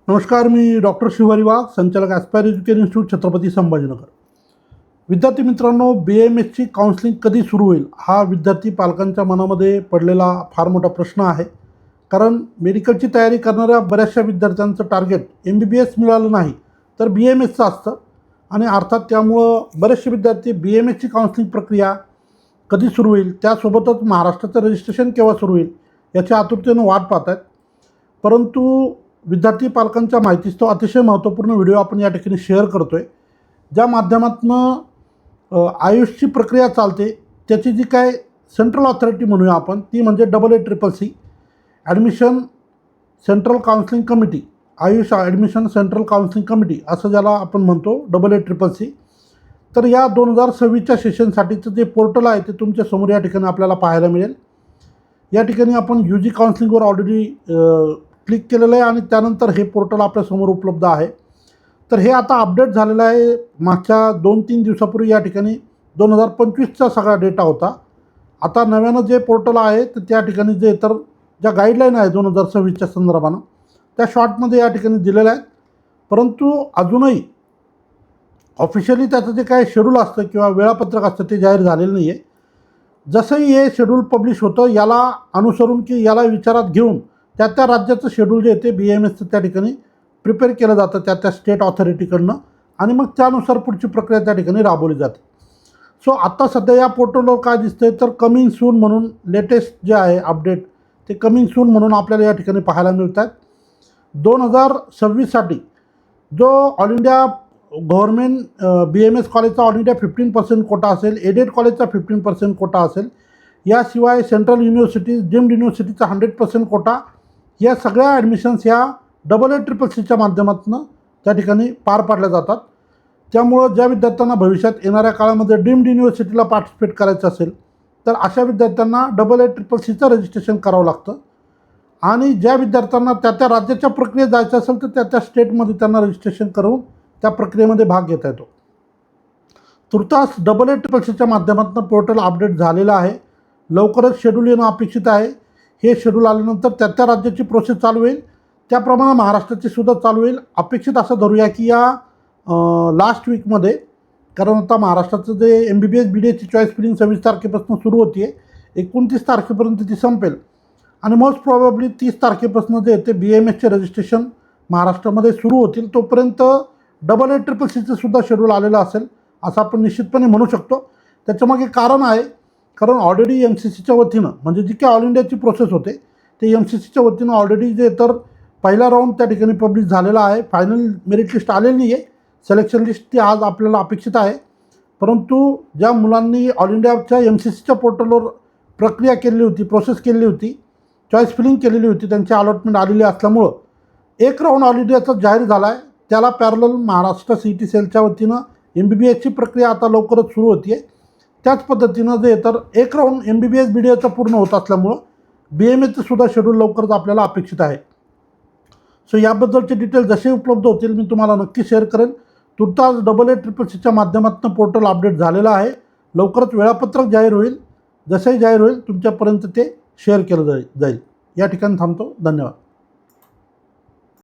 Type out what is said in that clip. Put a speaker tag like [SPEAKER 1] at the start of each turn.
[SPEAKER 1] नमस्कार, मी डॉक्टर शिवहरी वाघ, संचालक aspire education institute, Chhatrapati Sambhajinagar. विद्यार्थी मित्रांनो, BAMSची काउन्सिलिंग कधी सुरू होईल हा विद्यार्थी पालकांच्या मनामध्ये पडलेला फार मोठा प्रश्न आहे. कारण मेडिकलची तयारी करणाऱ्या बऱ्याचशा विद्यार्थ्यांचं टार्गेट MBBS मिळालं नाही तर BAMSचं असतं आणि अर्थात त्यामुळं बरेचसे विद्यार्थी BAMSची काउन्सिलिंग प्रक्रिया कधी सुरू होईल, त्यासोबतच महाराष्ट्राचं रजिस्ट्रेशन केव्हा सुरू होईल याच्या आतुरतेनं वाट पाहत आहेत. परंतु विद्यार्थी पालकांच्या माहितीस्तव अतिशय महत्त्वपूर्ण व्हिडिओ आपण या ठिकाणी शेअर करतो आहे, ज्या माध्यमातून आयुषची प्रक्रिया चालते त्याची जी काय सेंट्रल ऑथॉरिटी म्हणूया आपण, ती म्हणजे AACCC admission central counselling committee, Ayush admission central counselling committee असं ज्याला आपण म्हणतो, AACCC. तर या 2026च्या सेशनसाठीचं जे पोर्टल आहे ते तुमच्या समोर या ठिकाणी आपल्याला पाहायला मिळेल. या ठिकाणी आपण UG काउन्सिलिंगवर ऑलरेडी क्लिक केलेलं आहे आणि त्यानंतर हे पोर्टल आपल्यासमोर उपलब्ध आहे. तर हे आता अपडेट झालेलं आहे. मागच्या 2-3 दिवसापूर्वी या ठिकाणी 2025चा सगळा डेटा होता. आता नव्यानं जे पोर्टल आहे तर त्या ठिकाणी जे इतर ज्या गाईडलाईन आहे 2026च्या संदर्भानं त्या शॉर्टमध्ये या ठिकाणी दिलेल्या आहेत. परंतु अजूनही ऑफिशियली त्याचं जे काय शेड्यूल असतं किंवा वेळापत्रक असतं ते जाहीर झालेलं नाही आहे. जसंही हे शेड्यूल पब्लिश होतं याला अनुसरून की याला विचारात घेऊन त्या राज्याचं शेड्यूल जे येते BAMSचं त्या ठिकाणी प्रिपेअर केलं जातं त्या स्टेट ऑथॉरिटीकडनं आणि मग त्यानुसार पुढची प्रक्रिया त्या ठिकाणी राबवली जाते. सो आता सध्या या पोर्टलवर काय दिसतंय तर कमिंग सून म्हणून लेटेस्ट जे आहे अपडेट ते कमिंग सून म्हणून आपल्याला या ठिकाणी पाहायला मिळत आहेत. 2026साठी जो ऑल इंडिया गव्हर्मेंट BAMS कॉलेजचा ऑल इंडिया 15% कोटा असेल, एडेड कॉलेजचा 15% कोटा असेल, याशिवाय सेंट्रल युनिव्हर्सिटीज, डीम्ड युनिव्हर्सिटीचा 100% कोटा, या सगळ्या ॲडमिशन्स ह्या AACCCच्या माध्यमातून त्या ठिकाणी पार पाडल्या जातात. त्यामुळं ज्या विद्यार्थ्यांना भविष्यात येणाऱ्या काळामध्ये डीम्ड युनिव्हर्सिटीला पार्टिसिपेट करायचं असेल तर अशा विद्यार्थ्यांना AACCCचं रजिस्ट्रेशन करावं लागतं आणि ज्या विद्यार्थ्यांना त्या राज्याच्या प्रक्रियेत जायचं असेल तर त्या स्टेटमध्ये त्यांना रजिस्ट्रेशन करून त्या प्रक्रियेमध्ये भाग घेता येतो. तुर्तास AACCCच्या माध्यमातून पोर्टल अपडेट झालेलं आहे. लवकरच शेड्यूल येणं अपेक्षित आहे. हे शेड्यूल आल्यानंतर त्या राज्याची प्रोसेस चालू होईल, त्याप्रमाणे महाराष्ट्राची सुद्धा चालू होईल. अपेक्षित असं धरूया की या लास्ट वीकमध्ये, कारण आता महाराष्ट्राचं जे MBBS BDSची चॉईस फिलिंग 26 तारखेपासून सुरू होती आहे, 29 तारखेपर्यंत ती संपेल आणि मोस्ट प्रॉबेबली 30 तारखेपासून जे येते BAMSचे रजिस्ट्रेशन महाराष्ट्रामध्ये सुरू होतील. तोपर्यंत AACCCचं सुद्धा शेड्यूल आलेलं असेल असं आपण निश्चितपणे म्हणू शकतो. त्याच्यामागे कारण आहे, कारण ऑलरेडी MCCच्या वतीनं म्हणजे जी काय ऑल इंडियाची प्रोसेस होते ते MCCच्या वतीनं ऑलरेडी जे तर पहिला राऊंड त्या ठिकाणी पब्लिश झालेला आहे. फायनल मेरिट लिस्ट आलेली नाही आहे, सिलेक्शन लिस्ट ती आज आपल्याला अपेक्षित आहे. परंतु ज्या मुलांनी ऑल इंडियाच्या MCCच्या पोर्टलवर प्रक्रिया केलेली होती, प्रोसेस केलेली होती, चॉईस फिलिंग केलेली होती, त्यांची अलॉटमेंट आलेली असल्यामुळं एक राऊंड ऑल इंडियाचा जाहीर झाला आहे. त्याला पॅरलल महाराष्ट्र CET सेलच्या वतीनं MBBSची प्रक्रिया आता लवकरच सुरू होती आहे. त्याच पद्धतीनं जे तर एक राऊंड MBBS BDSचा पूर्ण होत असल्यामुळं BAMSचं सुद्धा शेड्यूल लवकरच आपल्याला अपेक्षित आहे. सो याबद्दलचे डिटेल्स जसे उपलब्ध होतील मी तुम्हाला नक्की शेअर करेन. तुर्तास AACCCच्या माध्यमातून पोर्टल अपडेट झालेलं आहे. लवकरच वेळापत्रक जाहीर होईल. जसंही जाहीर होईल तुमच्यापर्यंत ते शेअर केलं जाईल. या ठिकाणी थांबतो. धन्यवाद.